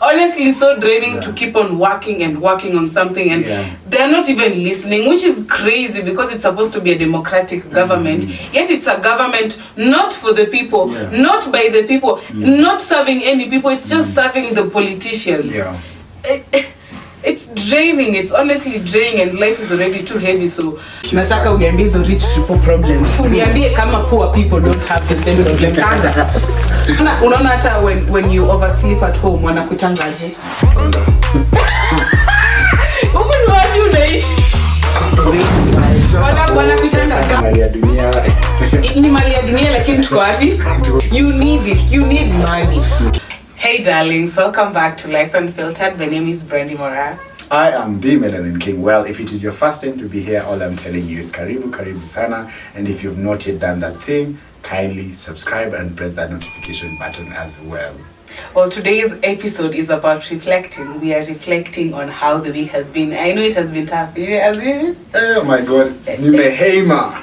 honestly so draining to keep on working on something, and they're not even listening, which is crazy because it's supposed to be a democratic government. Yet it's a government not for the people, not by the people, not serving any people. It's just serving the politicians. It's draining. It's honestly draining, and life is already too heavy. So nataka uniambie hizo rich people problems. Uniambie kama poor people don't have the same problems. Unaona hata when you oversleep at home wanakutangaje? Open wapi unaishi? Wanakutangaje? Mali ya dunia. Ni mali ya dunia, lakini tuko wapi? You need it. You need money. Hey darlings, welcome back to Life Unfiltered. My name is Brandy Mora. I am the Melanin King. Well, if it is your first time to be here, all I'm telling you is karibu sana. And if you've not yet done that thing, kindly subscribe and press that notification button as well. Well, today's episode is about reflecting. We are reflecting on how the week has been. I know it has been tough. Oh my God, nimehema.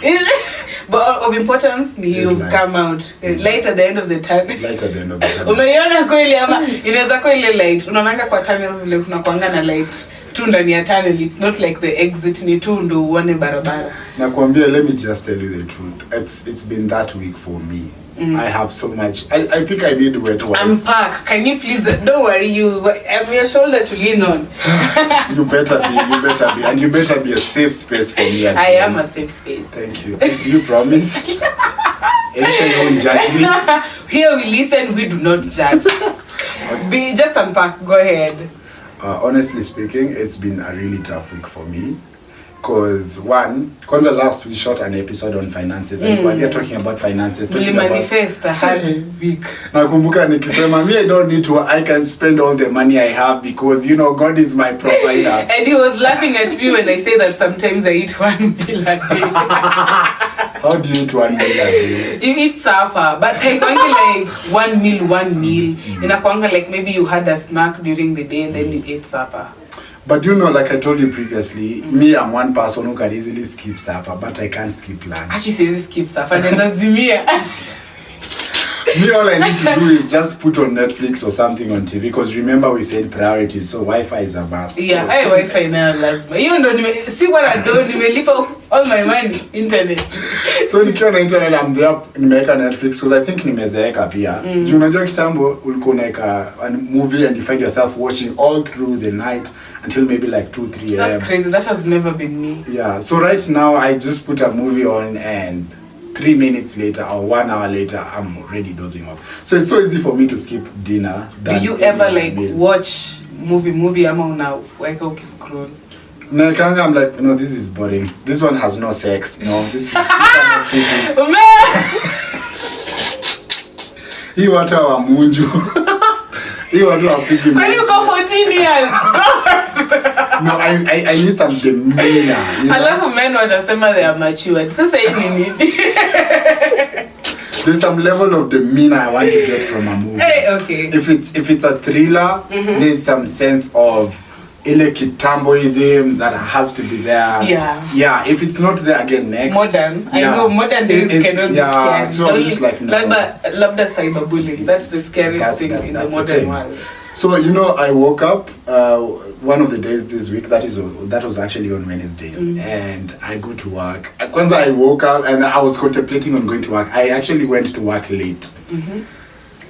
But of importance, you've come out light at the end of the tunnel. Light at the end of the tunnel. Umeiona kweli ama inaweza kuwa ile light. Unaonanga kwa tunnels vile kuna kuanga na light. Tu ndani ya tunnel, it's not like the exit ni tu ndo uone barabara. Nakwambia, let me just tell you the truth. It's been that week for me. I have so much. I think I need wet wipes. Unpack. Can you please? Don't worry. I'm your shoulder to lean on. You better be, and you better be a safe space for me. I am a safe space. Thank you. You promise? Aisha, you won't judge me. Here we listen. We do not judge. Be just unpack. Go ahead. Honestly speaking, it's been a really tough week for me. Because last we shot an episode on finances, and we were talking about finances. We manifest a hard week. Nakumbuka nikisema, me, I don't need to, I can spend all the money I have because, God is my provider. And he was laughing at me when I say that sometimes I eat 1 meal a day. How do you eat 1 meal a day? You eat supper, but I don't like one meal. Inakuanga like maybe you had a snack during the day and then you ate supper. But like I told you previously, me, I'm one person who can easily skip supper, but I can't skip lunch. Actually says skip supper, then lazimia. Me, all I need to do is just put on Netflix or something on TV, because remember we said priorities, so Wi-Fi is a must. Yeah, so. Wi-Fi now lazima. You don't see what I do, nimelipa all my money, internet. So nikiwa na internet, I'm there, nimeweka Netflix, because I think nimezeeka pia. Unajua kitambo, ulikuwa unaeka a movie and you find yourself watching all through the night until maybe like 2-3 a.m. That's crazy, that has never been me. Yeah, so right now, I just put a movie on and 3 minutes later or 1 hour later, I'm already dozing off. So it's so easy for me to skip dinner. Do you ever watch movie ama unaweka ukiscroll? No, I'm like, no, this is boring. This one has no sex. No, this is not busy. Hii watu wa munju. Hii watu wapigi. When you go 14 years. No, I need some demeanor. Alafu men watasema they are matured. Sasa hii ni nini? There's some level of demeanor I want to get from a movie. Hey, okay. If it's a thriller, there's some sense of ile kitamboism that has to be there. Yeah, if it's not there, again, next. Modern. I know modern days cannot be scary. So I'm just like, no. Labda cyberbullying. That's the scariest thing in the modern world. So, I woke up one of the days this week, that was actually on Wednesday, and I go to work. Kwanza I woke up and I was contemplating on going to work. I actually went to work late.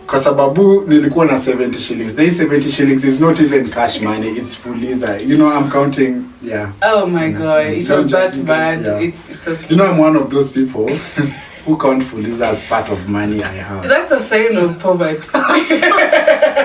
Kwa sababu nilikuwa na 70 shillings. The 70 shillings is not even cash money, it's fuliza. I'm counting, yeah. Oh my God, it was that bad. Yeah. It's okay. I'm one of those people who count fuliza as part of money I have. That's a sign of poverty.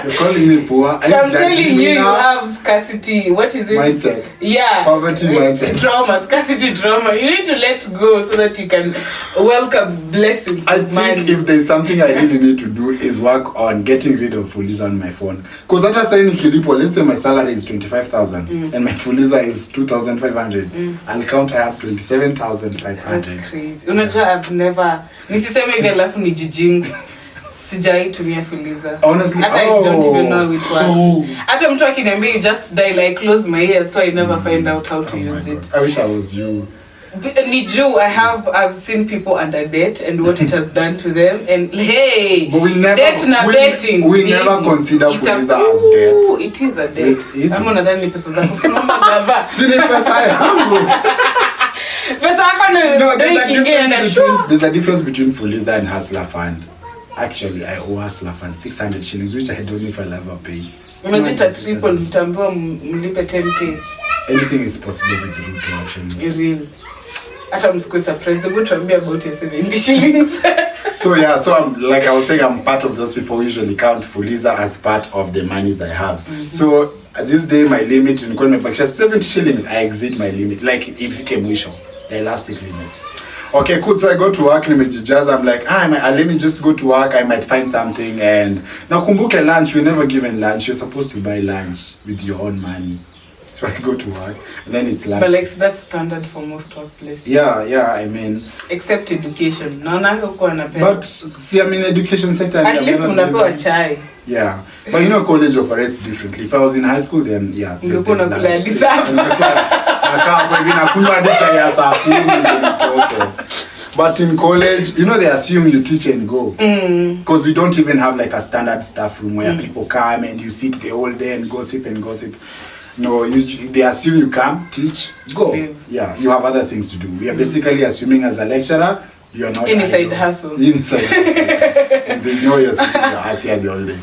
You're calling me poor? I'm telling you, you have scarcity. What is it? Mindset. Yeah. Poverty mindset. Trauma, scarcity trauma. You need to let go so that you can welcome blessings. I think if there's something I really need to do is work on getting rid of fuliza on my phone. Because after saying Kilipo, let's say my salary is 25,000 and my fuliza is 2,500. I'll count I have 27,500. That's crazy. Unajua, I've never. Nisiseme hivi alafu ni jijing. Sijai tumia fuliza. Honestly, I don't even know how it works. Hata mtu akiniambia you just dial, I close my ears so I never find out how to use it. I wish I was you. I've seen people under debt and what it has done to them, and hey, but we never, debt na betting. We never consider Fuliza as debt. It is a debt. I'm gonna dani pesa zako simama dava. Sini pesa yangu. Pesa yako no there's a difference between Fuliza and Hustler Fund. Actually, I owe Hustler Fund 600 shillings, which I don't know if I'll ever pay. Imagine triple mtambiwa mlipe 10k. Anything is possible with the route actually. Real. Hata msikwe surprised to me about your 70 shillings. So I'm like I was saying, I'm part of those people who usually count Fuliza as part of the monies I have. So at this day my limit in Kwame Paksha 70 shillings, I exceed my limit. Like if you came wisho, the elastic limit. Okay, cool. So I go to work, nimejijaza. I'm like, let me just go to work. I might find something. And now kumbuke lunch, we're never given lunch. You're supposed to buy lunch with your own money. So I go to work, and then it's lunch. But like that's standard for most workplaces. Yeah. I mean, except education. Naonanga uko anapenda. But see, I mean, education sector. At least unapewa chai. Yeah, but you know, college operates differently. If I was in high school, then yeah. Ungekuwa unakula disafu. But in college, you know, they assume you teach and go. Because we don't even have like a standard staff room where people come and you sit the whole day and gossip. No, they assume you come, teach, go. Yeah, you have other things to do. We are basically assuming as a lecturer, you are not inside hustle. And there's no you're sitting your ass here the whole day.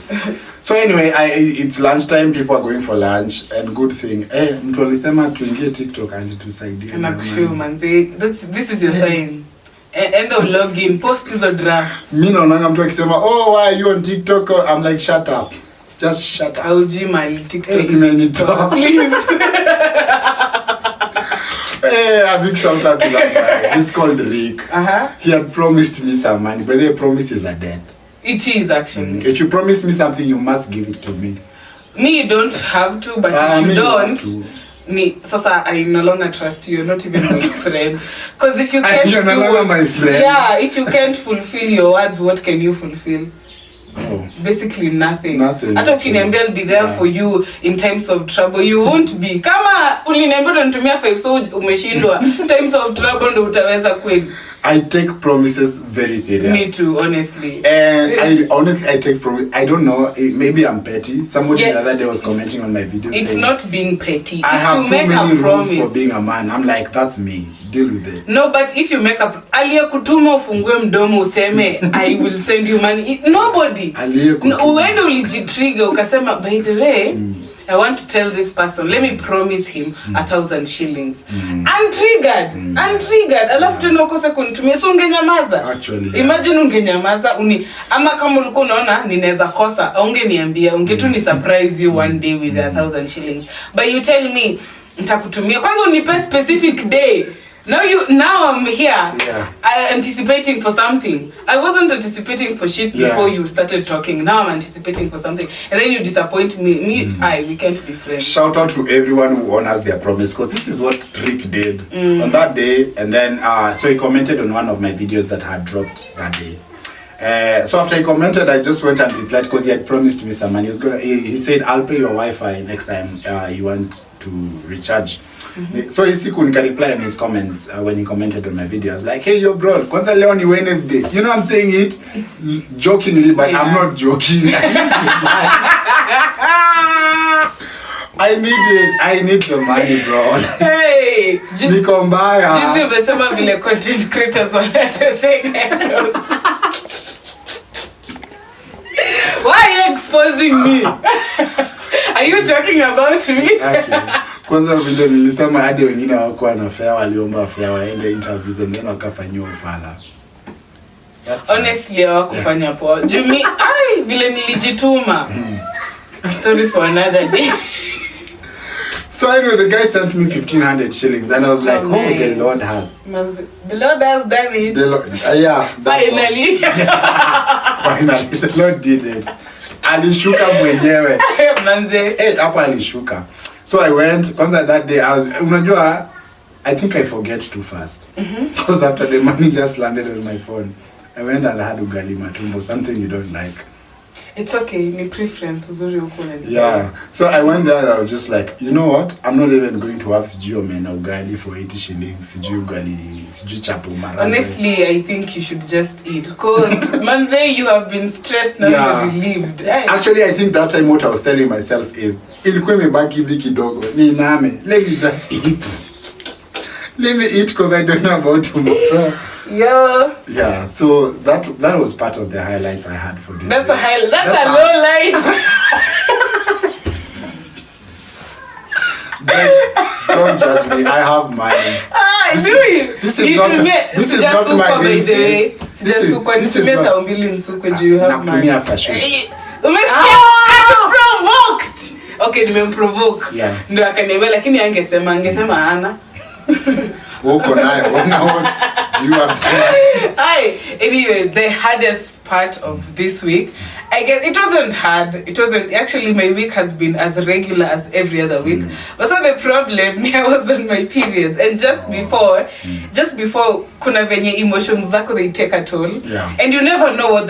So anyway, it's lunchtime, people are going for lunch, and good thing. Mtu alisema tuingie TikTok and tusaidia. Nakushu manze, this is your sign. End of login, post is a draft. Mimi naona mtu akisema, "Oh, why are you on TikTok?" I'm like, "Shut up. Just shut up." I'll do my TikTok. Please. A big shout out to that guy. He's called Rick. He had promised me some money, but the promise is a debt. It is actually. If you promise me something, you must give it to me. Me, you don't have to, but if you don't, Sasa, I no longer trust you. You're not even my friend. Because if you can't, you're no longer my friend. Yeah, if you can't fulfill your words, what can you fulfill? Oh. Basically nothing. Hata ukiniambia I'll be there for you in times of trouble, you won't be. Kama uliniambia utanitumia 5 so umeshindwa, times of trouble ndo utaweza kweli. I take promises very serious. Me too, honestly. And I take promise. I don't know, maybe I'm petty. Somebody the other day was commenting on my video. It's saying, not being petty. I have too many rules for being a man. I'm like, that's me. Deal with it. No, but if you make up, aliyekutuma ufungue mdomo useme I will send you money. Nobody. Uende ulijitrigger ukasema, by the way, I want to tell this person, let me promise him 1,000 shillings. Untriggered. Alafu tena ukose kunitumia, so ungenyamaza. Actually. Imagine ungenyamaza, ama kama ulikuwa unaona ninaweza kosa, ungeniambia, ungetu ni surprise you one day with 1,000 shillings. But you tell me, nitakutumia. Kwanza unipe specific day. Now I'm here anticipating for something. I wasn't anticipating for shit before you started talking. Now I'm anticipating for something. And then you disappoint me. We can't be friends. Shout out to everyone who honors their promise, because this is what Rick did on that day. And then, so he commented on one of my videos that had dropped that day. So after he commented, I just went and replied because he had promised me some money. He said, I'll pay your Wi-Fi next time you want to recharge. So he couldn't reply on his comments when he commented on my video. I was like, hey, yo, bro, kwanza leo ni Wednesday. You know I'm saying it jokingly, but I'm not joking. I need the money, bro. Hey, niko mbaya. Jinsi umesema vile content creators wanateseka. Why are you exposing me? Are you talking about me? Okay. Kwanza vile nilisema hadi wengine wako na fare waliomba fare waende interviews and then wakafanywa ufala. Honestly, wakufanya poa. Jumi, vile nilijituma. Story for another day. So anyway, the guy sent me 1,500 shillings and I was like, nice. The Lord has. The Lord has done it. Finally. Finally, the Lord did it. Alishuka mwenyewe. Manze. Hapa alishuka. So I went, kwanza that day, unajua, I think I forget too fast. Because after the money just landed on my phone, I went and had ugali matumbo, something you don't like. It's okay, ni preference uzuri huko na. Yeah. So I went there and I was just like, you know what? I'm not even going to have sijui omena ugali for 80 shillings, sijui ugali, sijui chapo maragwe. Honestly, I think you should just eat. Because, manze, you have been stressed, now you're relieved. Actually, I think that time what I was telling myself is, ilikuwa imebaki hivi kidogo, ni name, let me just eat. Let me eat because I don't know about tomorrow. Yeah, so that was part of the highlights I had for this. That's a highlight. That's a low light. Don't judge me. I have money. This is not my main face. This is not. You have money after show. Provoked. Okay, nimemprovoke. Yeah. Ndio akaniambia lakini angesema ana. Uko nayo. You have to. Anyway, the hardest part of this week, I guess it wasn't hard. It wasn't actually, my week has been as regular as every other week. But so the problem, I was on my periods, and just before kuna venye emotions zako they take a toll. Yeah. And you never know what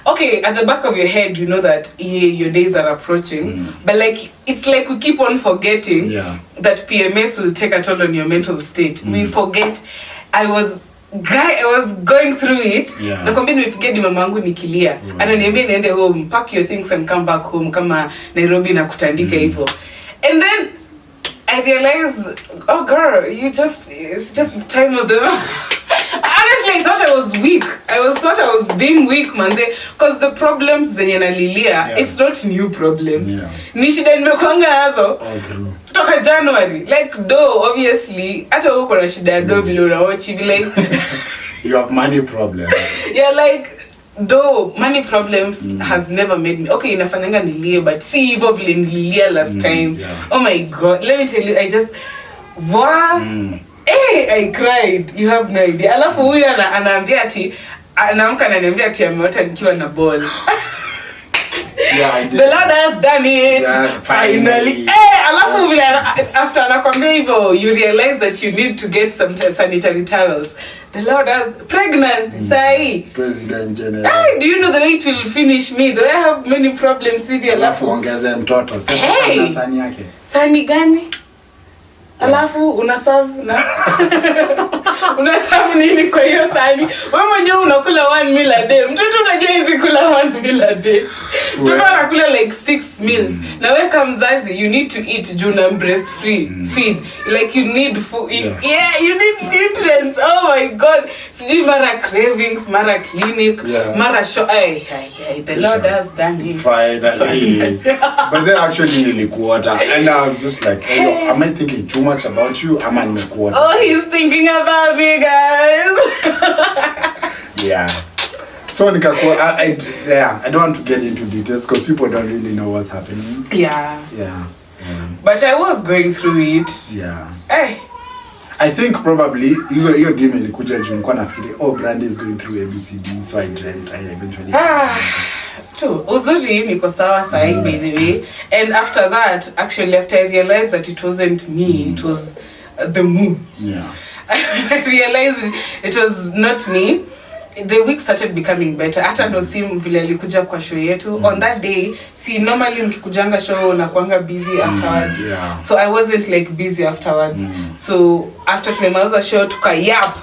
okay, at the back of your head you know that your days are approaching, but like it's like we keep on forgetting that PMS will take a toll on your mental state. We forget. I was going through it. Nakwambia nimepigia di mama yangu nikilia. Ananiambia niende home, pack your things and come back home kama Nairobi na kutandika hivyo. And then I realized, oh girl, it's just the time of the honestly, I thought I was weak. I thought I was being weak, manze, because the problems zenye nalilia, it's not new problems. Ni shida nimekuanga nazo. Toka January. Like obviously, hata huko na shida vile unaochi vile. You have money problems. Yeah, like money problems has never made me okay inafanyanga nilie, but see hivyo vile nililia last time. Oh my god, let me tell you, I just I cried. You have no idea. Alafu huyu anaambia ati anaamka ananiambia ati ameota nikiwa na ball. Yeah, the Lord has done it. Finally. Alafu vile after anakwambia hivyo, you realize that you need to get some sanitary towels. The Lord has pregnancy. Say President General. Do you know the way it will finish me? Though I have many problems with you. Alafu ongeze mtoto. Sasa sani yake. Sani gani? Alafu unaserve na unaserve nini kwa hiyo sani? Wewe mwenyewe unakula 1 meal a day. Mtoto unajua hizi kula 1 meal a day. Mtoto anakula like 6 meals. Na wewe kama mzazi you need to eat juna breast feed. Like you need food. You need nutrients. Oh my god. Sijui mara cravings, mara clinic, mara show. The Lord has done it. Finally. But then actually nilikuota and I was just like, am I thinking too much about you? Am I nimekuota? Oh, he's thinking about me, guys. Yeah. So I don't want to get into details because people don't really know what's happening. Yeah. But I was going through it. Yeah. I think probably hiyo dream ilikuja juu nilikuwa nafikiri Brandy is going through ABCD, so I eventually uzuri niko sawa sahi by the way. And after that, actually after I realized that it wasn't me, it was the moon. I realized it was not me. The week started becoming better. Hata no sim vile alikuja kwa show yetu. On that day, normally mkikujanga show na kuanga busy afterwards. So I wasn't like busy afterwards. So after tumemaliza show tukayap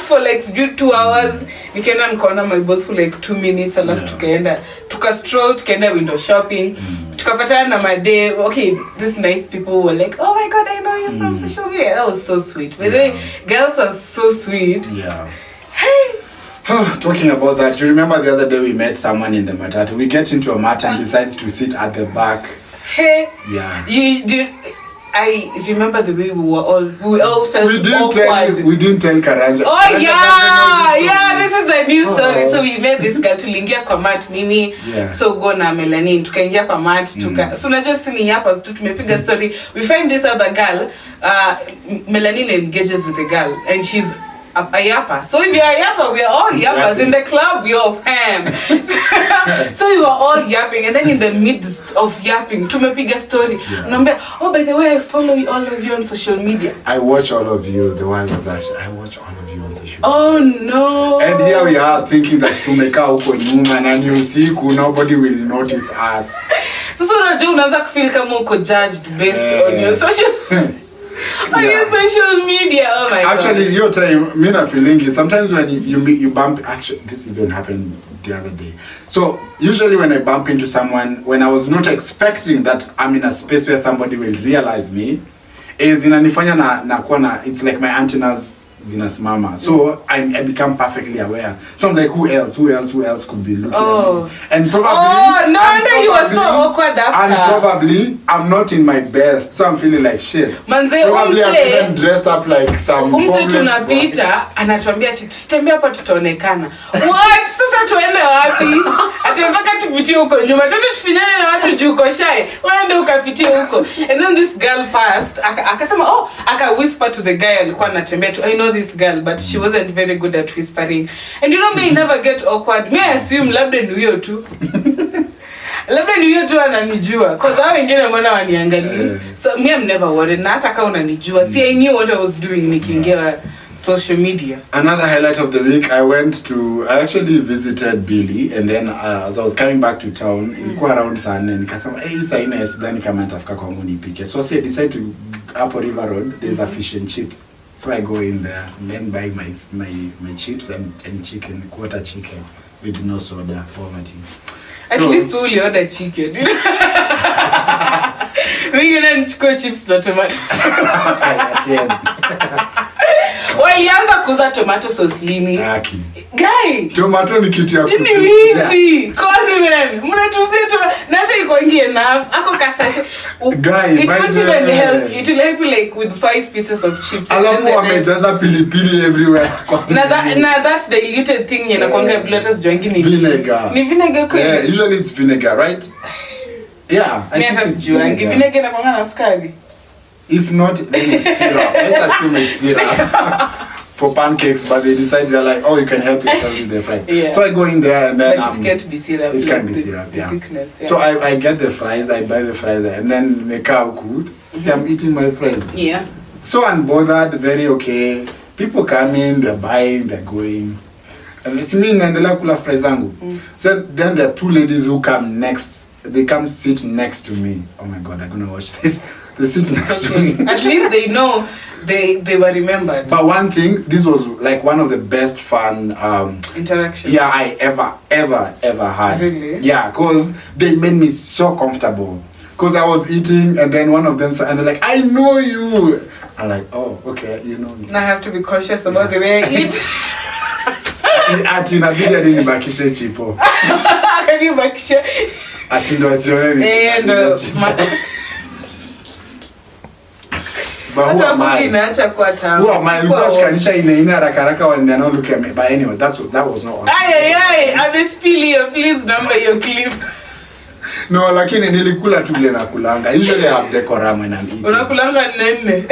for like 2 hours. Nikaenda nikaona my boss for like 2 minutes. Alafu tukaenda window shopping. Tukapatana na Made. Okay, these nice people were like, oh my god, I know you from social media. That was so sweet. By the way, girls are so sweet. Hey. Talking about that, you remember the other day we met someone in the matatu. We get into a mat and decides to sit at the back. Hey. You did. I remember the way we all felt awkward. We didn't tell Karanja. Oh yeah, this is a new story. So we met this girl, tuliingia kwa mat mimi, Thogo na Melanin, tukaingia kwa mat, so unajua sini hapa tumepiga story. We find this other girl, Melanin engages with a girl and she's a yapper. So if you're a yapper, we are all yappers. In the club, we all fam. So we were all yapping, and then in the midst of yapping, tumepiga story. Number, oh, by the way, I follow all of you on social media. I watch all of you. The one was actually, I watch all of you on social. Oh no. And here we are thinking that tumeka huko nyuma na ni usiku, nobody will notice us. Sasa unajua unaanza kufeel kama uko judged based on your social on your social media. Oh my actually, God. your time, me na feeling is sometimes when you bump, actually this even happened the other day. So usually when I bump into someone, when I was not expecting that I'm in a space where somebody will realize me, is inanifanya na kuwa na, it's like my antennas zinasimama. So I become perfectly aware. So I'm like, who else could be looking at me? And probably no wonder you were so awkward after. And probably I'm not in my best, so I'm feeling like shit. Manze, probably I'm even dressed up like some homeless tunapita anatuambia ati tusitembee hapa tutaonekana. What? Sasa tuende wapi? Ati nataka tupitie huko nyuma. Twende tufinyane na watu juu uko shy. Waende ukapitie huko. And then this girl passed. Akasema aka whisper to the guy alikuwa anatembea tu. I know this girl, but she wasn't very good at whispering. And you know me, never get awkward. Me, I assume labda ni huyo tu. Labda ni huyo tu ananijua. Cause hao wengine mbona waniangalia. So me, I'm never worried. Na hata kama unanijua. See, I knew what I was doing nikiingia social media. Another highlight of the week, I actually visited Billy, and then as I was coming back to town, ilikuwa around saa 4, nikasema saa 4 sidhani kama nitafika kwangu nipike. So I decided to up River Road, there's a fish and chips. So I go in there and then buy my chips and chicken, quarter chicken with no soda, poverty. At least we order chicken. We gonna nichukue chips na tomatoes. Walianza kuuza tomato sauce lini? Guy, tomato ni kitu ya kutu. Ni wizi. Condiment. Mnatuzia tu na hata iko ingi enough. Ako kasashe. Guy, it won't even help you. It will help you like with 5 pieces of chips. Alafu wamejaza pilipili everywhere. Na that diluted thing inakwanga bloaters joingi ni vinegar. Ni vinegar kweli? Yeah, usually it's vinegar, right? Yeah, I think it's vinegar. Vinegar inakwanga na sukari. If not, then it's syrup. Let's assume it's syrup for pancakes, but they decide they're like, oh, you can help yourself with the fries. Yeah. So I go in there and then but it can't be syrup. It can be syrup, yeah. Thickness, yeah. So I get the fries, I buy the fries, and then meka good. See, I'm eating my fries. Yeah. So unbothered, very okay. People come in, they're buying, they're going. And it's me naendelea kula fries zangu. So then there are 2 ladies who come next. They come sit next to me. Oh my God, they're gonna watch this. They sit next to me. At least they know they were remembered. But one thing, this was like one of the best fun interactions. Yeah, I ever had. Really? Yeah, cause they made me so comfortable. Cause I was eating and then one of them and they're like, I know you. I'm like, oh, okay, you know me. Now I have to be cautious about the way I eat. Ati inabidi hadi nibakishe chipo. Can you bakishe? Ati ndo asione ni. But who am I? Who am I? Because kanisha ine haraka haraka when they're not looking at me. But anyway, that was not awesome. I'm spilling your please number your clip. No, lakini nilikula tu ile nakulanga. Usually I have decorum when I'm eating. Unakulanga nene.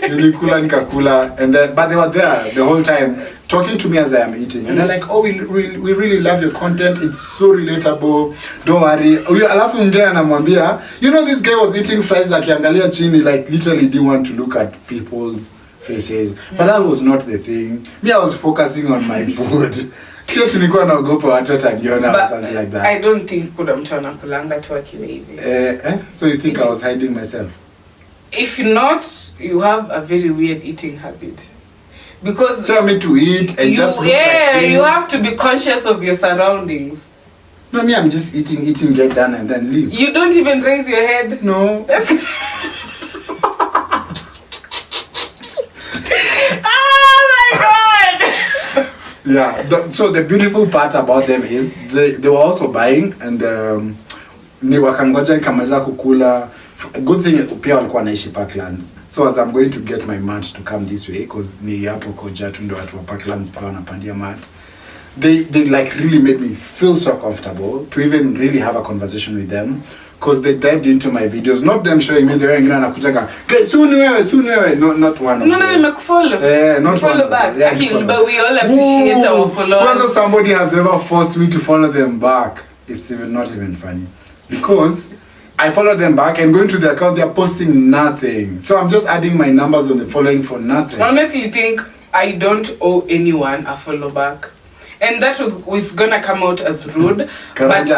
Nilikula nikakula and then but they were there the whole time talking to me as I am eating and they're like, oh, we really love your content, it's so relatable, don't worry. Alafu mwingine anamwambia, you know, this guy was eating fries akiangalia chini, like literally didn't want to look at people's faces. But that was not the thing. Me, I was focusing on my food. Sio tulikuwa naogopa watu wataniona or something like that. I don't think kuna mtu anakulanga tu akiwa hivi. So you think I was hiding myself? If not, you have a very weird eating habit. Because tell me to eat and just look like you have to be conscious of your surroundings. No, me, I'm just eating, get done and then leave. You don't even raise your head? No. Yeah, so the beautiful part about them is they were also buying and ni wakangoja nikamaliza kukula. Good thing pia walikuwa naishi Parklands. So as I'm going to get my mat to come this way because ni hapo koja tu ndio watu wa Parklands pa wanapandia mat. They like really made me feel so comfortable to even really have a conversation with them because they dived into my videos, not them showing me the way ngina nakutaka soon wewe not one of no nimekufollow not follow back. But we all appreciate our followers. Whether somebody has ever forced me to follow them back, it's not even funny because I follow them back and going to their account, they're posting nothing. So I'm just adding my numbers on the following for nothing. I honestly think I don't owe anyone a follow back. And that was gonna come out as rude. But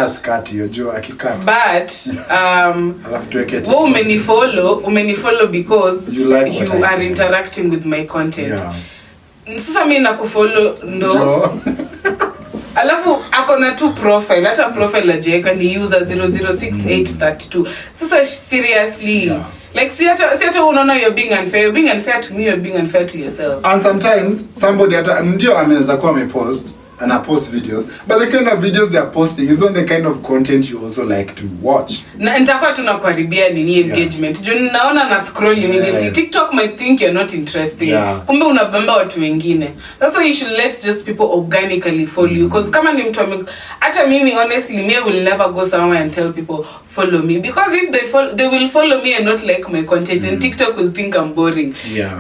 umenifollow because you are interacting with my content. Sasa mimi nakufollow ndo. Alafu akona tu profile, hata profile ajeka ni user 006832. Sasa seriously, like see hata unaona you're being unfair to me, you're being unfair to yourself. And sometimes somebody ndio ameweza kuwa amepost and I post videos, but the kind of videos they are posting is not the kind of content you also like to watch. Na nitakuwa tunakuharibia nini engagement. Juu naona na scroll immediately. TikTok might think you're not interesting. Kumbe unabamba watu wengine. That's why you should let just people organically follow you, because kama ni mtu hata mimi honestly me will never go somewhere and tell people follow me, because if they will follow me and not like my content, and TikTok will think I'm boring.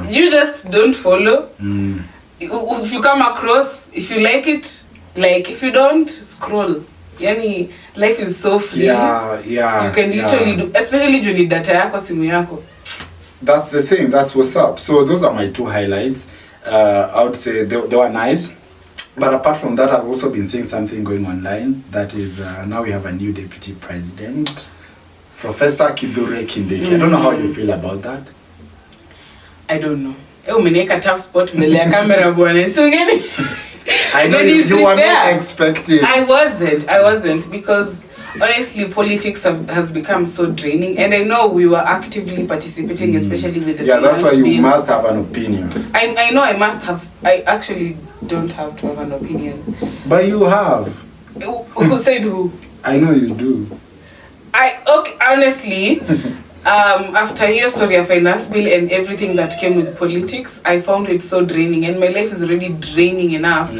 You just don't follow. If you come across, if you like it, like, if you don't, scroll. Yani life is so free. You can literally do, especially when you data yako simu yako. That's the thing, that's what's up. So those are my two highlights. I would say they were nice. But apart from that, I've also been seeing something going online. That is, now we have a new deputy president, Professor Kithure Kindiki. I don't know how you feel about that. I don't know. Umeneka tough spot mbele ya camera bwana. So ngeni. I know you were not expecting. I wasn't because honestly politics has become so draining, and I know we were actively participating, especially with the that's why you must have an opinion. I know I must have. I actually don't have to have an opinion. But you have. Who said who? I know you do. Honestly, after your story of finance bill and everything that came with politics, I found it so draining, and my life is already draining enough.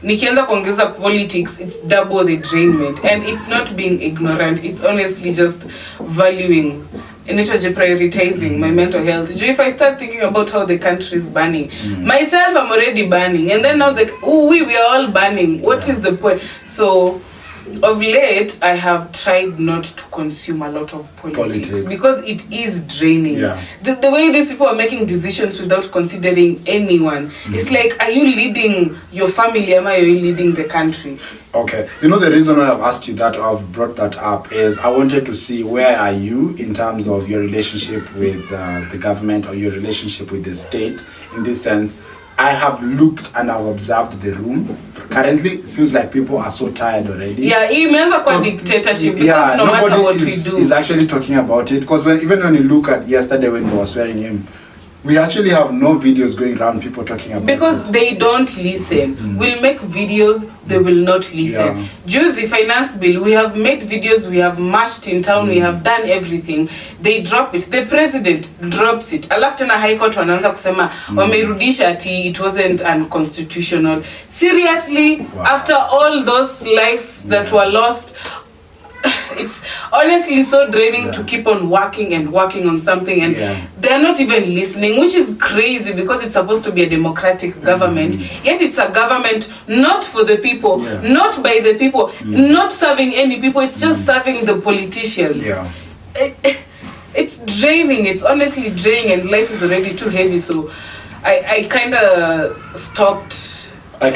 Nikianza kuongeza politics, it's double the drainment, and it's not being ignorant. It's honestly just valuing and it was prioritizing my mental health. If I start thinking about how the country is burning, myself I'm already burning, and then now we are all burning. What is the point? So of late, I have tried not to consume a lot of politics. Because it is draining. The way these people are making decisions without considering anyone, it's like, are you leading your family, or are you leading the country? Okay, you know the reason why I've asked you that, I've brought that up, is I wanted to see where are you in terms of your relationship with the government or your relationship with the state. In this sense, I have looked and I've observed the room. Currently, it seems like people are so tired already. Imeanza kwa dictatorship, because no matter what we do, is actually talking about it. Because even when you look at yesterday when they were swearing him, we actually have no videos going around people talking about because they don't listen. We'll make videos, they will not listen. Just the finance bill, we have made videos, we have marched in town, we have done everything. They drop it. The president drops it. Alafu tena high court wanaanza kusema wamerudisha ati it wasn't unconstitutional. Seriously, after all those lives that were lost, it's honestly so draining to keep on working on something, and they're not even listening, which is crazy because it's supposed to be a democratic government, yet it's a government not for the people, not by the people, not serving any people, it's just serving the politicians. It's draining, it's honestly draining, and life is already too heavy, so I kind of stopped. I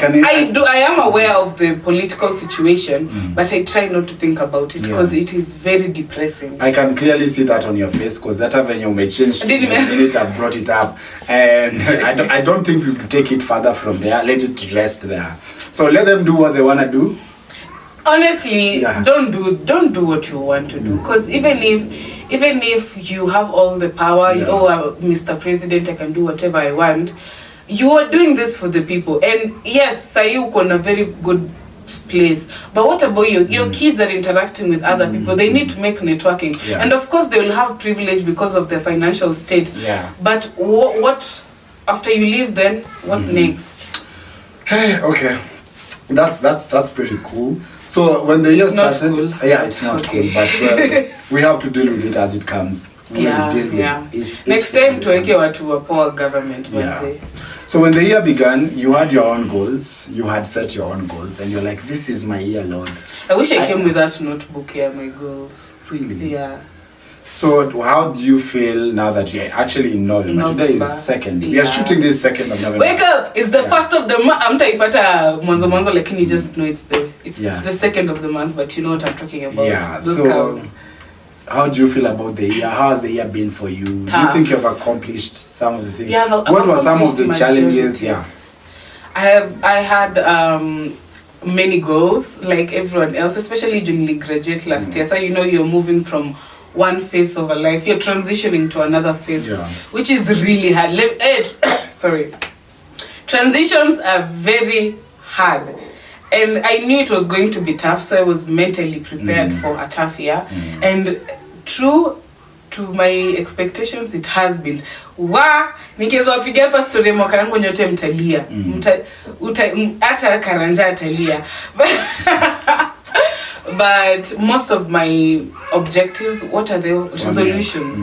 am aware of the political situation, but I try not to think about it because it is very depressing. I can clearly see that on your face, because that when you may change the minute I brought it up, and I don't think we could take it further from there. Let it rest there. So let them do what they want to do. Honestly, don't do what you want to do, because even if you have all the power, Mr. President, I can do whatever I want. You are doing this for the people, and yes, Sayu on a very good place. But what about your kids are interacting with other people? They need to make networking, and of course they will have privilege because of their financial state. But what after you leave? Then what next? Hey, okay, that's pretty cool. So when the year started, cool. It's not cool, but we have to deal with it as it comes. Next time tuweke watu wa power government. So when the year began, you had your own goals. You had set your own goals, and you're like, "This is my year, Lord." I wish I came with that notebook here, my goals. Really? So how do you feel now that you're actually in November? Today is 2nd. We are shooting this 2nd of November. Wake up! It's the 1st of the month. I'm taipata mwanzo like you just know it's the 2nd of the month, but you know what I'm talking about. Yeah. So how do you feel about the year? How has the year been for you? Tough. Do you think you've accomplished some of the things? Yeah, what were some of the challenges? Yeah. I had many goals like everyone else, especially during the graduate last year. So you know you're moving from one phase of a life, you're transitioning to another phase, which is really hard. Sorry. Transitions are very hard. And I knew it was going to be tough, so I was mentally prepared for a tough year. And true to my expectations, it has been. Nikiweza wapigia hapa story mwaka yangu nyote mtalia. Hata karanja atalia. But most of my objectives, what are the resolutions?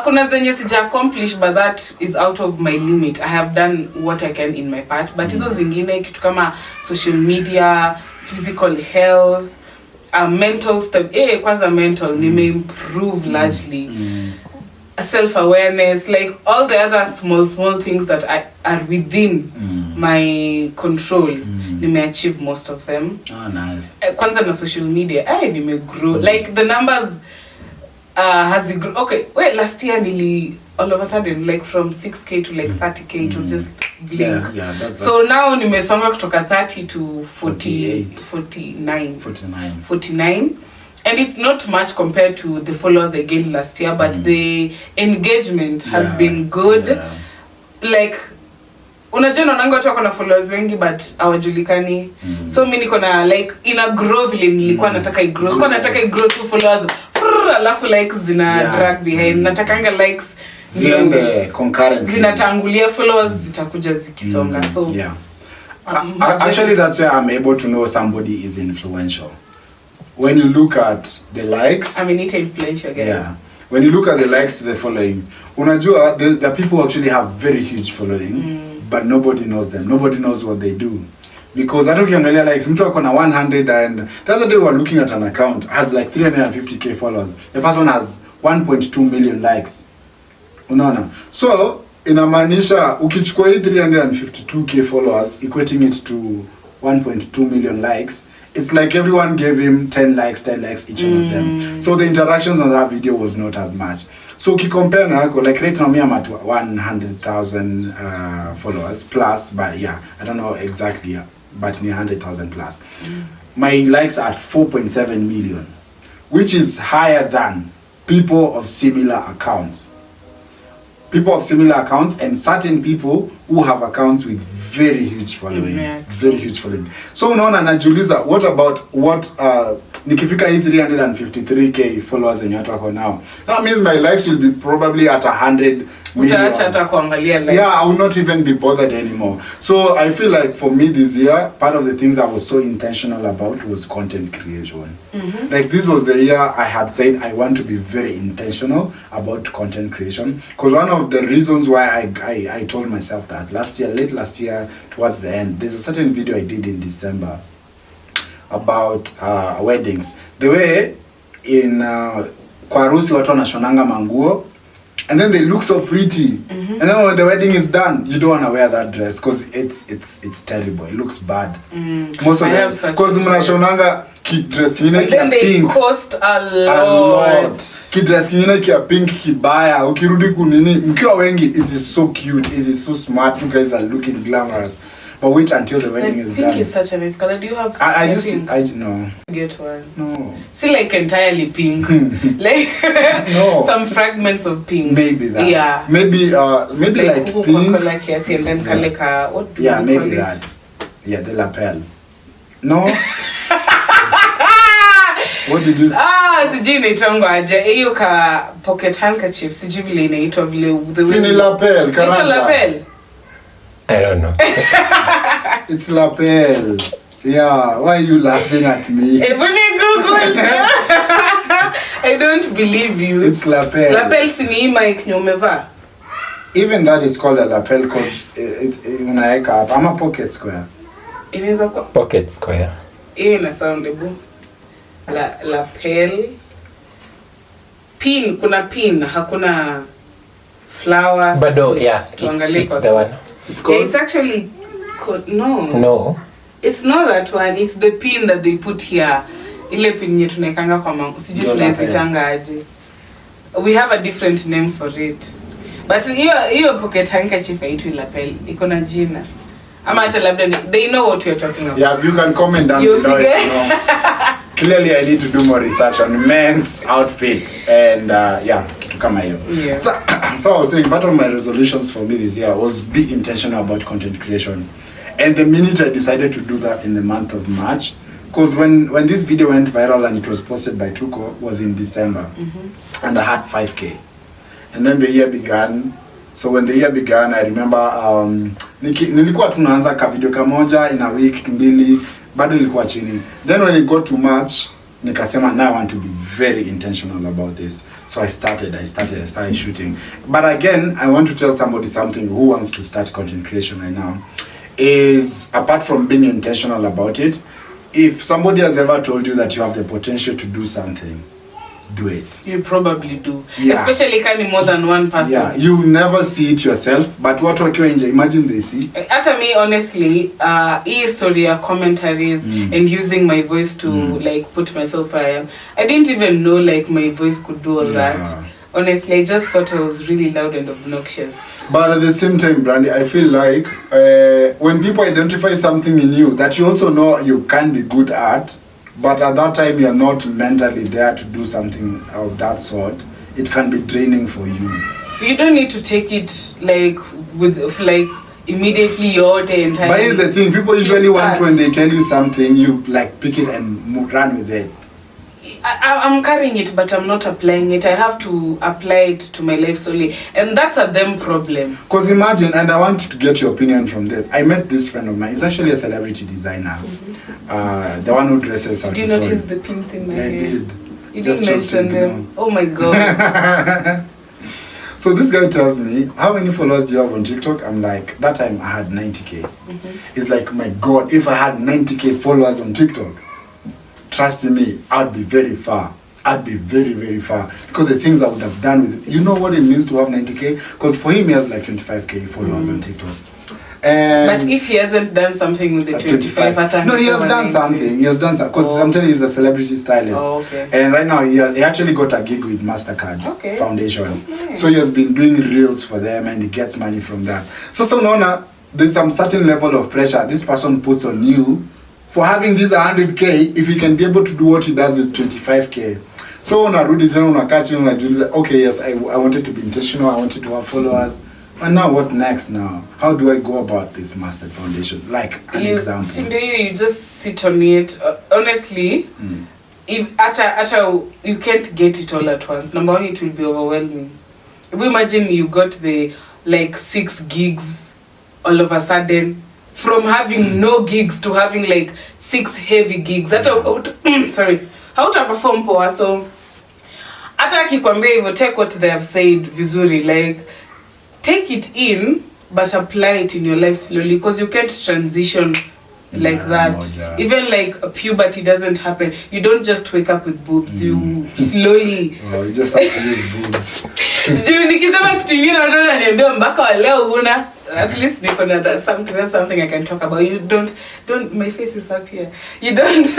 Kuna zenye sija accomplish, but that is out of my limit. I have done what I can in my part. But hizo zingine kitu kama social media, physical health, mental stuff. Kwanza mental, nime improve largely. Self-awareness, like all the other small things that are within my control. Nime achieve most of them. Oh, nice. Kwanza na social media, nime grow. Like the numbers has it grown? Okay, wait, last year nearly all of a sudden like from 6k to like 30k, it was just blink. That's so now nimesonga kutoka 30 to 49. And it's not much compared to the followers I gained last year, but the engagement has been good. Like unajua naonanga watu wako na followers wengi but hawajulikani. So mimi niko na like ina grow vile nilikuwa nataka i grow. Sikuwa nataka i grow two followers. Alafu likes zina drag behind. Natakanga likes ziende concurrent. Zinatangulia, followers zitakuja zikisonga. So actually that's where I'm able to know somebody is influential. When you look at the likes, I mean it's influential, guys. Yeah. When you look at the likes to the following, unajua the people actually have very huge following, but nobody knows them. Nobody knows what they do. Because hata ukiangalia likes, mtu ako na 100, and the other day we were looking at an account has like 350k followers. The person has 1.2 million likes. Unaona? So inamaanisha ukichukua hii 352k followers equating it to 1.2 million likes, it's like everyone gave him 10 likes each one of them. So the interactions on that video was not as much. So compare na yako, like right now me I'm at 100,000 followers plus, but yeah, I don't know exactly, but near 100,000 plus. My likes are at 4.7 million, which is higher than people of similar accounts. People of similar accounts and certain people who have accounts with very huge following. Very huge following. So unaona najiuliza, what about nikifika hii 353k followers yenye watu wako now, that means my likes will be probably at 100 million. Utaacha hata kuangalia likes. Yeah, I will not even be bothered anymore. So I feel like for me this year, part of the things I was so intentional about was content creation. Like this was the year I had said I want to be very intentional about content creation, because one of the reasons why I told myself that late last year towards the end, there's a certain video I did in December about weddings. The way in kwa harusi watu wanashonanga manguo and then they look so pretty, and then when the wedding is done you don't want to wear that dress because it's terrible, it looks bad. Most of them, because mnashonanga dress kingine kia pink, cost a lot. Dress kingine kia pink kibaya, ukirudi kunini mkiwa wengi, it is so cute, it is so smart, you guys are looking glamorous. But wait until the wedding is done. Pink is such a nice color. Do you have I no. Get one. No. See, like entirely pink. Like no. Some fragments of pink. Maybe that. Yeah. Maybe like pink. Color here, and then kaleka. What do you maybe call that. It? Yeah, the lapel. No. What did you say? Sijui inaitwa aje. Hiyo ka pocket handkerchief. Sijui vile inaitwa vile. Sini lapel. Karanja. It's lapel. I don't know. It's lapel. Yeah, why are you laughing at me? Google. I don't believe you. It's lapel. Lapel sini mic nyomeva. Even that is called a lapel because unaeka hapa ama pocket square. Inaweza kwa pocket square. Ina sound ebu. Lapel. kuna pin, hakuna flower. Bado, yeah, it's the one. It's called? Yeah, it's actually no. No. It's not that one. It's the pin that they put here. Ile pin yetu tunaekanga kwa mangu. Sijui tunaizitanga aje. We have a different name for it. But hiyo pocket handkerchief haitu lapel. Iko na jina. Ama hata labda they know what we are talking about. Yeah, you can comment down below if you know. Clearly I need to do more research on men's outfit and yeah, kitu kama hiyo. Yeah. So I was saying part of my resolutions for me this year was be intentional about content creation. And the minute I decided to do that in the month of March, because when this video went viral and it was posted by Tuko was in December, and I had 5K. And then the year began. So when the year began, I remember nilikuwa tunaanza ka video kamoja in a week, 2 mbili, bado nilikuwa chini. Then when it got to March, nikasema now I want to be very intentional about this. So I started shooting. But again, I want to tell somebody something who wants to start content creation right now. Is apart from being intentional about it, if somebody has ever told you that you have the potential to do something, do it. You probably do. Yeah. Especially kani more than one person. Yeah, you never see it yourself, but watu wakiwa nje, imagine they see. Hata me honestly, hii story ya commentaries and using my voice to like put myself where I didn't even know like my voice could do all that. Honestly, I just thought I was really loud and obnoxious. But at the same time, Brandy, I feel like when people identify something in you that you also know you can be good at, but at that time you're not mentally there to do something of that sort, it can be draining for you. You don't need to take it like with like immediately your day and time. But here's the thing, people usually want when they tell you something, you like pick it and run with it. I'm carrying it, but I'm not applying it. I have to apply it to my life solely, and that's a them problem. Because imagine, and I want to get your opinion from this. I met this friend of mine. He's actually a celebrity designer. The one who dresses. Did you notice the pins in my hair? I did. You didn't mention them. Oh my god. So this guy tells me, how many followers do you have on TikTok? I'm like, that time I had 90K. He's like, my god, if I had 90K followers on TikTok, trust me, I'd be very far. I'd be very, very far. Because the things I would have done with it. You know what it means to have 90K? Because for him, he has like 25K followers on TikTok. And but if he hasn't done something with the 25, no, he has done something. He has done something. Because I'm telling you, he's a celebrity stylist. Oh, okay. And right now, he actually got a gig with MasterCard Foundation. Okay. So he has been doing reels for them and he gets money from that. So Nona, there's some certain level of pressure this person puts on you for having this 100K if you can be able to do what he does with 25K. So unarudi tena unakaa chini unajiuliza, okay, yes, I wanted to be intentional, I wanted to have followers. And now what next now? How do I go about this Master Foundation? Like an example. You just sit on it. Honestly, if you can't get it all at once. Number one, it will be overwhelming. If we imagine you got the like 6 gigs all of a sudden, from having no gigs to having like 6 heavy gigs. Sorry. How to perform poa? So hata akikwambia hivyo, take what they have said vizuri, like take it in but apply it in your life slowly, because you can't transition like that. Even like puberty doesn't happen. You don't just wake up with boobs. You slowly you just have to use boobs. Juu nikisema kitu kingine watu wananiambia mpaka wa leo huna. At least that's something I can talk about. You don't my face is up here. You don't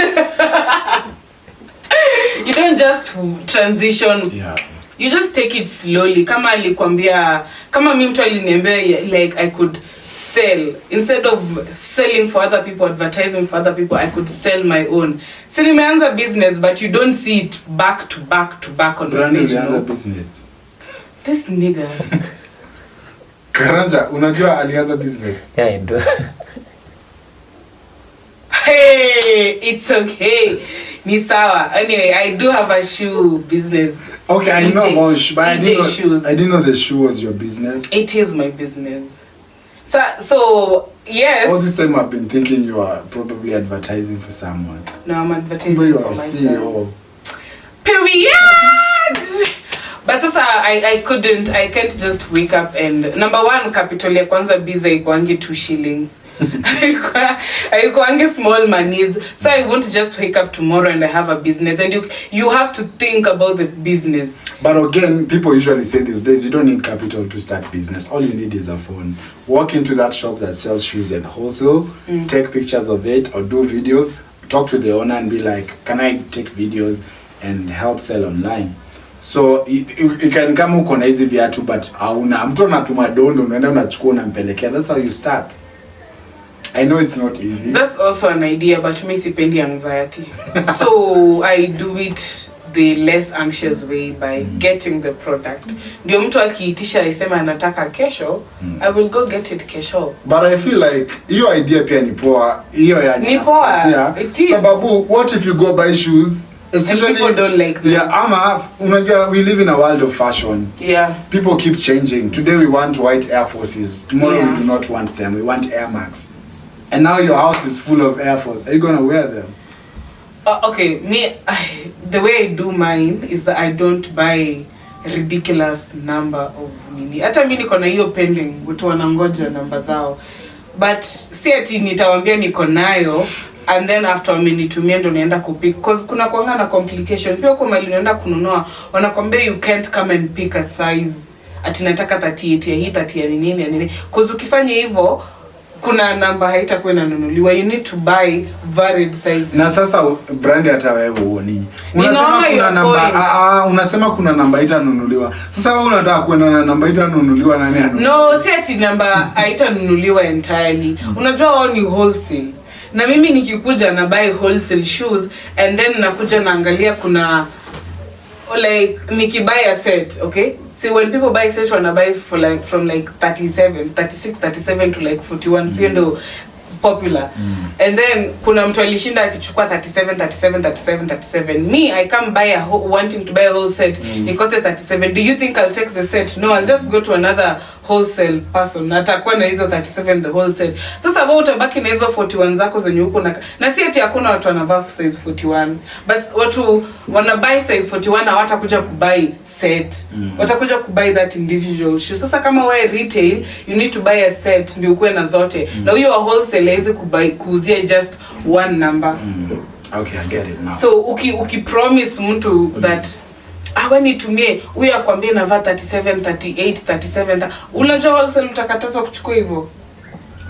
you don't just transition. Yeah. You just take it slowly. Kama mimi mtu aliniambia like I could sell instead of selling for other people, advertising for other people, I could sell my own. So nimeanza business, but you don't see it back to back on my page. No business. This nigga. Karanja, unajua alianza business? Yeah, I do. Hey, it's okay. Ni sawa. Anyway, I do have a shoe business. Okay, I know about shoes, but I didn't know the shoe was your business. It is my business. So yes. All this time I've been thinking you are probably advertising for someone. No, I'm advertising for myself. CEO. Period. But sasa I can't just wake up and number one, capital ya kwanza biza ikuangi 2 shillings. I small monies. So I won't just wake up tomorrow and I have a business, and you have to think about the business. But again, people usually say these days, you don't need capital to start business. All you need is a phone. Walk into that shop that sells shoes at wholesale, take pictures of it or do videos, talk to the owner and be like, can I take videos and help sell online? So you can come uko na hizi viatu but hauna mtu anatuma dondo unaenda unachukua unampelekea. That's how you start. I know it's not easy. That's also an idea, but me sipendi anxiety. So I do it the less anxious way by getting the product. Ndio mtu akiitisha isema anataka kesho, I will go get it kesho. But I feel like hiyo idea pia ni poa. Hiyo yani ni poa. Sababu what if you go buy shoes? Especially, and people don't like them. Yeah, unajua we live in a world of fashion. Yeah. People keep changing. Today we want white Air Forces. Tomorrow we do not want them. We want Air Max. And now your house is full of Air Force. Are you gonna wear them? Okay, the way I do mine is that I don't buy ridiculous number of nini. Hata mimi niko na hiyo pending, watu wanangoja namba zao. But si ati nitawaambia niko nayo and then after wamenitumia ndo naenda kupick, because kuna kuanga na complication. Pia kwa mali unaenda kununua wanakwambia you can't come and pick a size. Ati nataka 38 ya hii 30 ya nini. Because ukifanya hivyo kuna namba haitakuwa inanunuliwa. You need to buy varied sizes. Na sasa brand hata wewe uoni. Unasema kuna namba unasema kuna namba haitanunuliwa. Sasa wewe unataka kwenda na namba haitanunuliwa nani anu? No, si ati namba haitanunuliwa entirely. Unajua wao ni wholesale. Na mimi nikikuja na buy wholesale shoes and then nakuja naangalia kuna like nikibuy a set, okay? See, when people buy sets, wanna buy for like from like 37 to like 41, so ndo popular. And then kuna mtu alishinda akichukua 37. Me, I come buy wanting to buy a whole set. It costs 37. Do you think I'll take the set? No, I'll just go to another wholesale person. Atakuwa na hizo 37 the whole set. Sasa wewe utabaki na hizo 41 zako zenye huko na si ati hakuna watu wanavaa size 41. But watu wana buy size 41 hawatakuja kubuy set. Watakuja kubuy that individual shoe. Sasa kama wewe retail, you need to buy a set ndio ukue na zote. Na huyo wholesale haiwezi kuuzia just one number. Okay, I get it now. So uki promise mtu that when nitumie huyu akwambie navaa 37, 38, 37, unajua wholesale utakatazwa kuchukua hivyo.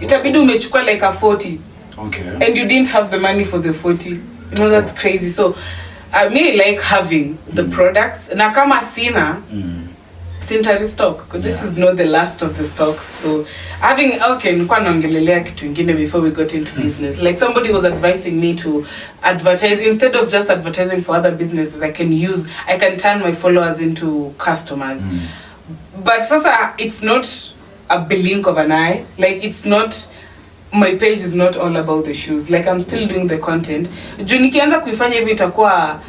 Itabidi umechukua like a 40. Okay. And you didn't have the money for the 40. You know, that's crazy. So I really like having the products. Na kama sina sinta restock, because this is not the last of the stocks. So having nilikuwa naongelelea kitu kingine before we got into business. Like somebody was advising me to advertise instead of just advertising for other businesses. I can turn my followers into customers. But sasa it's not a blink of an eye. Like it's not, my page is not all about the shoes. Like I'm still doing the content. Juu nikianza kuifanya hivi itakuwa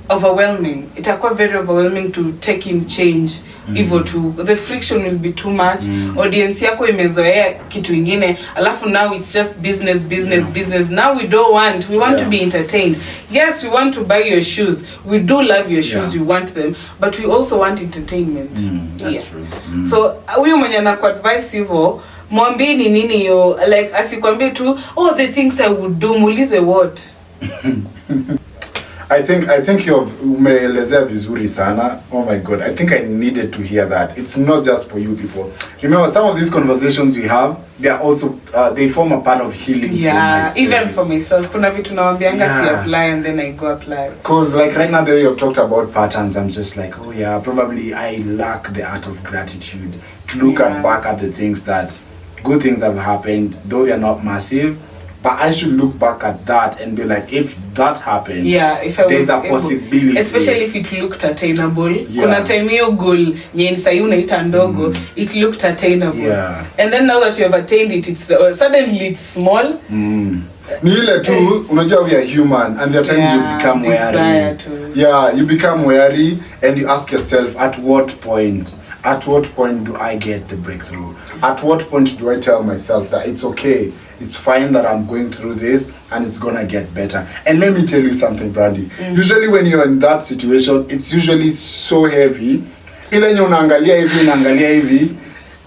overwhelming. Itakuwa very overwhelming to take in change. Hivyo tu, the friction will be too much. Audience yako imezoea kitu ingine, alafu now it's just business. Now we want to be entertained. Yes, we want to buy your shoes. We do love your shoes, we want them, but we also want entertainment. That's true. So huyo mwenye anakuadvise hivyo, mwambie ni nini yo, like asikwambie tu the things I would do, muulize what. I think umeelezea vizuri sana. Oh my God, I think I needed to hear that. It's not just for you people. Remember, some of these conversations we have, they are also they form a part of healing. Yeah, even for myself. Kuna vitu naambianga si apply and then I go apply. Because like right now the way you've talked about patterns, I'm just like, oh yeah, probably I lack the art of gratitude to look back at the things that good things have happened, though they are not massive. But I should look back at that and be like, if that happened, if I there's a possibility. Especially if it looked attainable. Kuna time hiyo goal yenye sahi unaita ndogo, it looked attainable. Yeah. And then now that you have attained it, it's suddenly it's small. Ni ile tu, unajua we are human, and there are times you become wary. Yeah, you become wary and you ask yourself, at what point do I get the breakthrough? At what point do I tell myself that it's okay, it's fine that I'm going through this and it's gonna get better? And let me tell you something, Brandy. Usually when you're in that situation, it's usually so heavy. Ile yenye unaangalia hivi,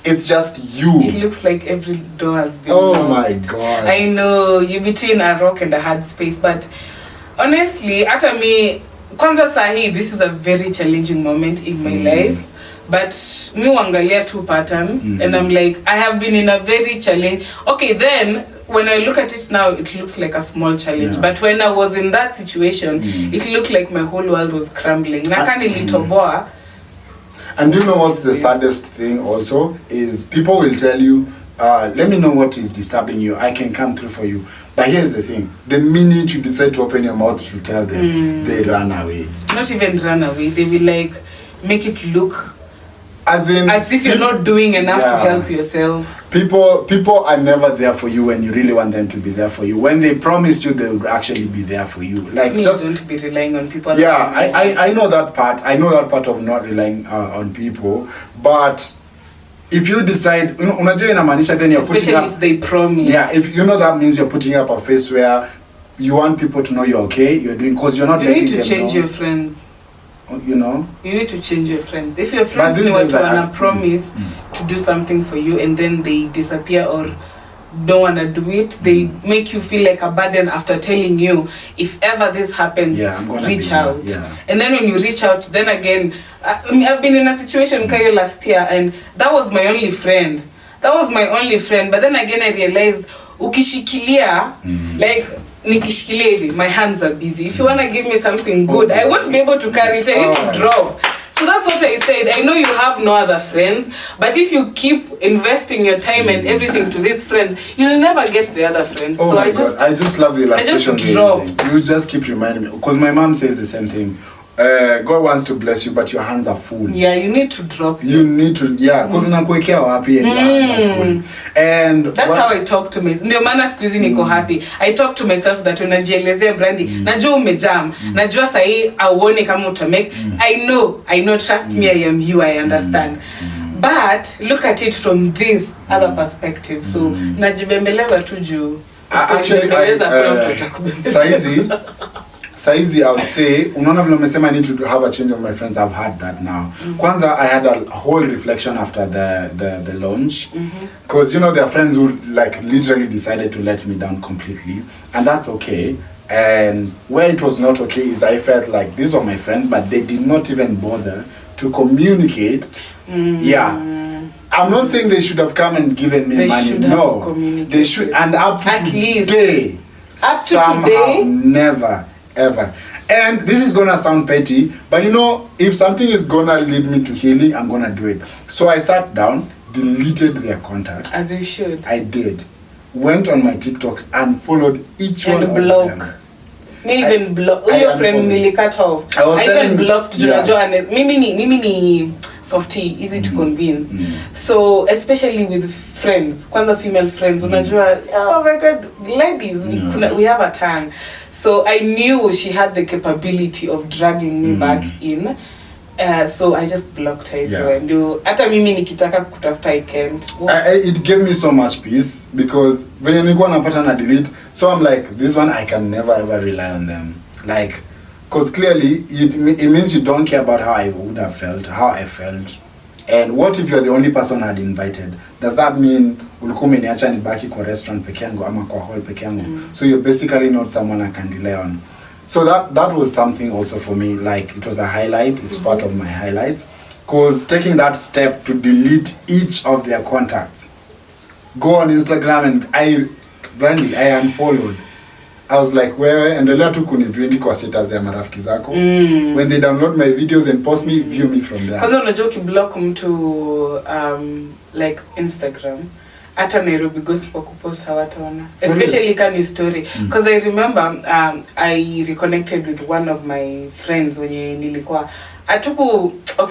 it's just you. It looks like every door has been locked. My God. I know, you're between a rock and a hard space, but honestly, hata me, kwanza sahi, this is a very challenging moment in my life. But me wangalia two patterns and I'm like, I have been in a very challenge. Okay, then when I look at it now, it looks like a small challenge. But when I was in that situation, it looked like my whole world was crumbling. And do you know what's the saddest thing also? Is people will tell you, let me know what is disturbing you. I can come through for you. But here's the thing. The minute you decide to open your mouth to tell them, they run away. Not even run away. They will like make it look as if you're not doing enough to help yourself. People are never there for you when you really want them to be there for you. When they promised you, they will actually be there for you. Like just don't be relying on people. Yeah, I know that part. I know that part of not relying on people. But if you decide, unajua inamaanisha then you're putting up. Especially if they promise. Yeah, if you know that means you're putting up a face where you want people to know you're okay, you're doing, because you're not letting them know. You need to change your friends. You know, you need to change your friends. If your friends know what you wanna promise to do something for you and then they disappear or don't wanna do it, they make you feel like a burden after telling you, if ever this happens, reach out. And then when you reach out, then again, I've been in a situation Kayo last year and that was my only friend. But then again I realized ukishikilia like nikishikilia hivi, my hands are busy. If you want to give me something good, I won't be able to carry it. I need to drop. So that's what I said. I know you have no other friends, but if you keep investing your time and everything to these friends, you'll never get the other friends. So I just love the illustration. You just keep reminding me, because my mom says the same thing. God wants to bless you, but your hands are full. Yeah, you need to drop. You need to, because unakuwekea wapi and your hands are full. And that's how I talk to myself. Ndio maana siku hizi niko happy. I talk to myself that unajielezea Brandy. Najua umejam. Najua sahi auone kama utamake. I know, trust me, I am you, I understand. But look at it from this other perspective. So najibembeleza tu juu. Actually, Saizi, I would say, unaona vile umesema I need to have a change of my friends. I've had that now. Kwanza, I had a whole reflection after the launch. Because, there are friends who like literally decided to let me down completely. And that's okay. And where it was not okay is I felt like these were my friends, but they did not even bother to communicate. Yeah. I'm not saying they should have come and given me money. No. They should. And up to today. Never. Ever. And this is gonna sound petty, but if something is gonna lead me to healing, I'm gonna do it. So I sat down, deleted their contacts. As you should. I did. Went on my TikTok and followed each one of them. Me even block. Your friend Millie cut off. I even blocked Joanna. Mimi ni softy, easy to convince. So especially with friends, kwanza female friends, unajua, oh my god, ladies, we have a tongue. So I knew she had the capability of dragging me back in. So I just blocked her everywhere. Hata mimi nikitaka kutafuta I can't. It gave me so much peace because when nilikuwa napata na delete, so I'm like, this one I can never ever rely on them. Like, because clearly it means you don't care about how I would have felt, how I felt. And what if you're the only person I'd invited? Does that mean ulikuwa umeniacha nibaki kwa restaurant peke yangu ama kwa hall peke yangu? So you're basically not someone I can rely on. So that was something also for me, like it was a highlight, it's part of my highlights. Because taking that step to delete each of their contacts. Go on Instagram and I unfollowed. I was like, endelea tu kuniviendi kwa status ya marafiki zako. When they download my videos and post me, view me from there. Kwanza unajua ukiblock mtu like Instagram, hata Nairobi Gospel kupost hawataona. Especially kani story. Because I remember I reconnected with one of my friends wenye nilikuwa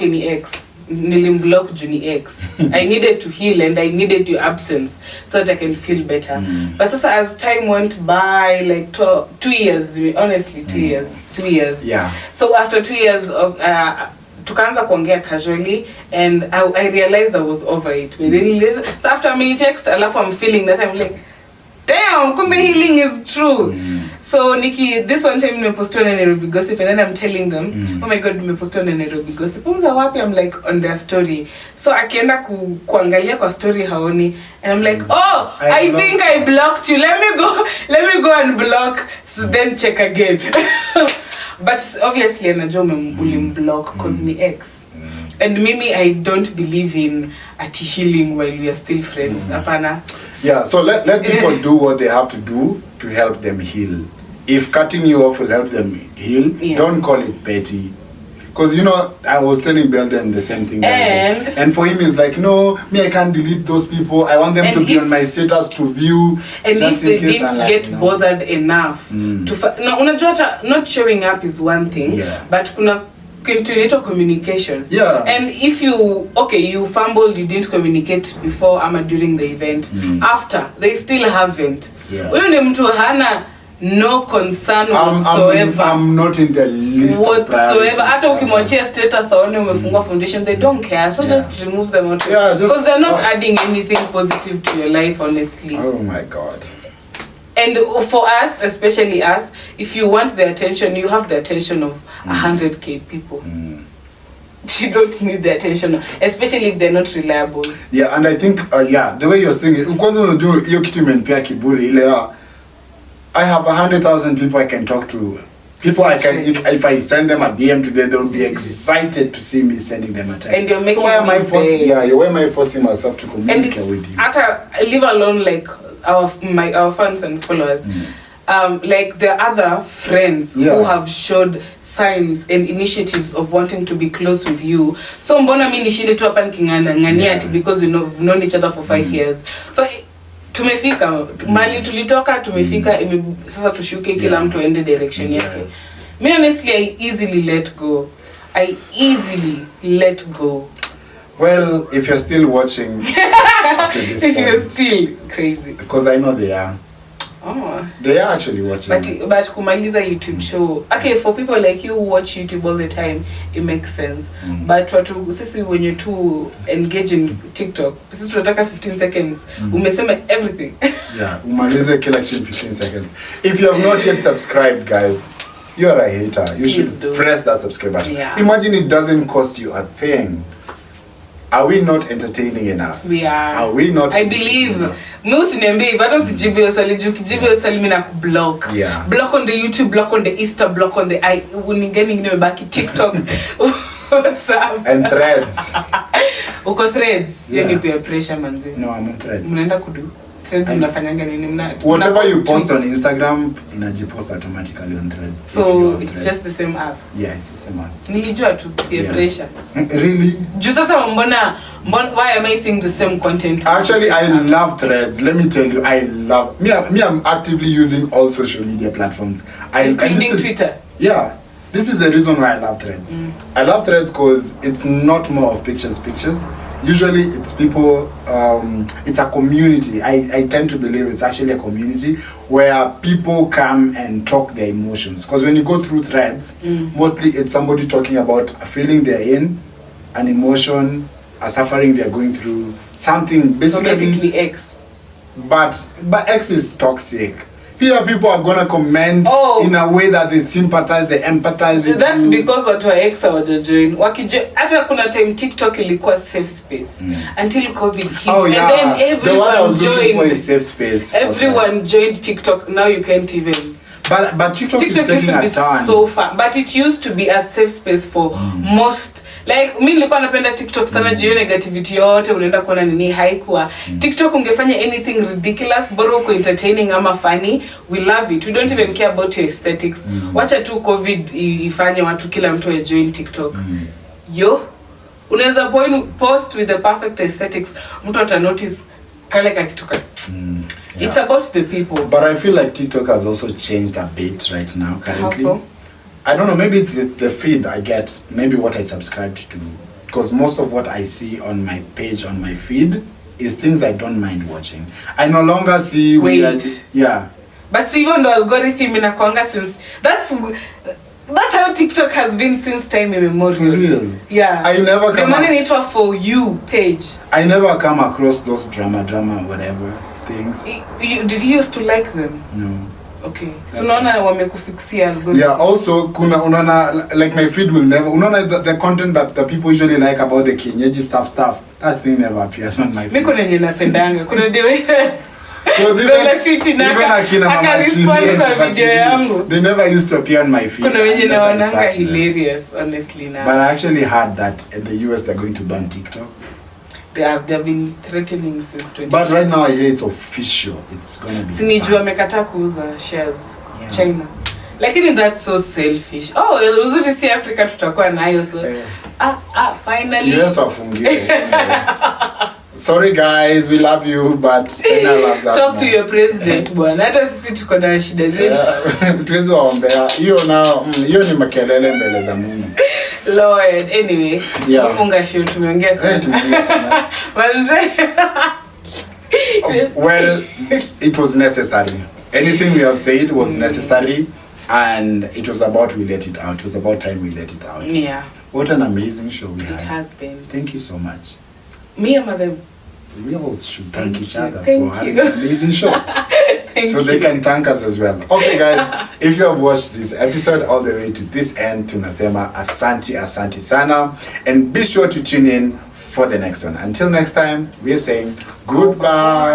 ni ex. Nilimblock juni ex. I needed to heal and I needed your absence so that I can feel better. But sasa as time went by, like 2 years, honestly 2 years. Yeah. So after 2 years of tukaanza kuongea casually and I realized I was over it. So after a mini text, I'm feeling that I'm like, damn, kumbe healing is true. So this one time nimepost on Nairobi Gossip and then I'm telling them, oh my god, nimepost on Nairobi Gossip. Unza wapi? I'm like on their story. So akienda kuangalia kwa story haoni and I'm like, oh, I think I blocked you. Let me go and block. So then check again. but obviously anajua ulimblock cause ni ex. And mimi I don't believe in healing while we are still friends. Apana. Yeah, so let people do what they have to do to help them heal. If cutting you off will help them heal, don't call it petty. Because, you know, I was telling Belden the same thing. And for him, it's like, no, I can't delete those people. I want them to be on my status to view. And if they didn't get bothered enough to... No, unajua not showing up is one thing, but kuna continual communication. Yeah. And if you fumbled, you didn't communicate before ama during the event. After, they still haven't. Uyo ni mtu hana no concern whatsoever. I'm not in the list whatsoever. Hata ukimwachia status aone umefungua foundation, they don't care. So just remove them out. Because they're not adding anything positive to your life, honestly. Oh my God. And for us, especially us, if you want the attention, you have the attention of 100k people. You don't need the attention, especially if they're not reliable. Yeah, and I think, the way you're saying it, I have 100,000 people I can talk to. People I can, if I send them a DM today, they'll be excited to see me sending them a text. And you're making why am I forcing? Why am I forcing myself to communicate with you? Leave alone like our fans and followers. Like the other friends who have showed signs and initiatives of wanting to be close with you. So mbona mimi nishinde tu hapa nikingangania because we've known each other for 5 years. Tumefika mali tulitoka, tumefika sasa tushuke kila mtu aende direction yake. Me honestly, I easily let go. Well, if you're still watching after this if you're still crazy, because I know they are. Oh, they are actually watching. But kumaliza YouTube show. Okay, for people like you who watch YouTube all the time, it makes sense. But watu sisi wenye tu engage in TikTok, sisi tunataka 15 seconds. Umesema everything. Umalize kila kitu 15 seconds. If you have not yet subscribed, guys, you are a hater. You should press that subscribe button. Imagine it doesn't cost you a thing. Are we not entertaining enough? We are. Are we not? I believe. Musi niambie, but usijibu hiyo swali juu kijibu hiyo swali mimi nakublock. Block on the YouTube, block on the Insta, block on the uningeni nimebaki TikTok. WhatsApp and Threads. Uko Threads? Hiyo ni peer pressure manzi. No, I'm on Threads. Mnaenda kudu. Threads mnafanyanga nini whatever you post on Instagram inajipost automatically on Threads. So it's Threads. Just the same app. Yeah, it's the same app. Nilijua tu peer pressure. Really? Juu sasa mbona why am I seeing the same content? Actually, I love Threads. Let me tell you, I love me. I'm actively using all social media platforms. Including Twitter. Yeah. This is the reason why I love Threads. I love Threads because it's not more of pictures. Usually it's people, it's a community. I tend to believe it's actually a community where people come and talk their emotions. Because when you go through Threads, mostly it's somebody talking about a feeling they're in, an emotion, a suffering they're going through, something basically X. But X is toxic. Here people are gonna comment in a way that they sympathize, they empathize with That's you. because watu wa X hawajojoin. Hata kuna time TikTok ilikuwa safe space until COVID hit, and then everyone joined. Safe space. Everyone joined TikTok. Now you can't even. But TikTok is used to be so fun. But it used to be a safe space for most. Like mimi nilikuwa napenda TikTok sana juu negativity yote unaenda kuona nini haikuwa. TikTok ungefanya anything ridiculous, bora uko entertaining ama funny, we love it. We don't even care about your aesthetics. Wacha tu COVID ifanye watu kila mtu join TikTok. Unaweza post with the perfect aesthetics, mtu ata notice kale kakitoka. It's about the people. But I feel like TikTok has also changed a bit right now currently. How so? I don't know, maybe it's the feed I get, maybe what I subscribed to. Because most of what I see on my page, on my feed, is things I don't mind watching. I no longer see weird. Yeah. But even the algorithm inakwanga since that's how TikTok has been since time immemorial. For real? Yeah. I never come. The money network for you page. I never come across those drama whatever things. Did you used to like them? No. Okay. So unaona wamekufixia algorithm. Yeah, also unaona like my feed will never unaona the content that the people usually like about the kienyeji stuff that thing never appears on my feed. Mimi kuna yenye napendanga. Kuna dewe even akina Mama Chile, kwa video yangu. they never used to appear on my feed. Kuna wenye naonanga hilarious, honestly now. But I actually heard that in the US they're going to ban TikTok. They've been threatening since 20. But right now I hear it's official. It's gonna be. Sinijua amekataa kuuza shares China. Lakini that's so selfish. Oh, uzuri si Africa tutakuwa nayo so. Finally. US wafungiwe. Sorry guys, we love you but China loves us. Talk to your president bwana. Hata sisi tuko na shida zetu. Tuwezi waombea. Hiyo ni makelele mbele za Mungu. Lord, anyway. Kufunga show tumeongea sana. Well, it was necessary. Anything we have said was necessary and it was about we let it out. It was about time we let it out. Yeah. What an amazing show we had. It has been. Thank you so much. Me and Madam. We all should thank each other for having an amazing show. So they can thank us as well. Okay guys, if you have watched this episode all the way to this end, tunasema asante sana. And be sure to tune in for the next one. Until next time, we are saying goodbye.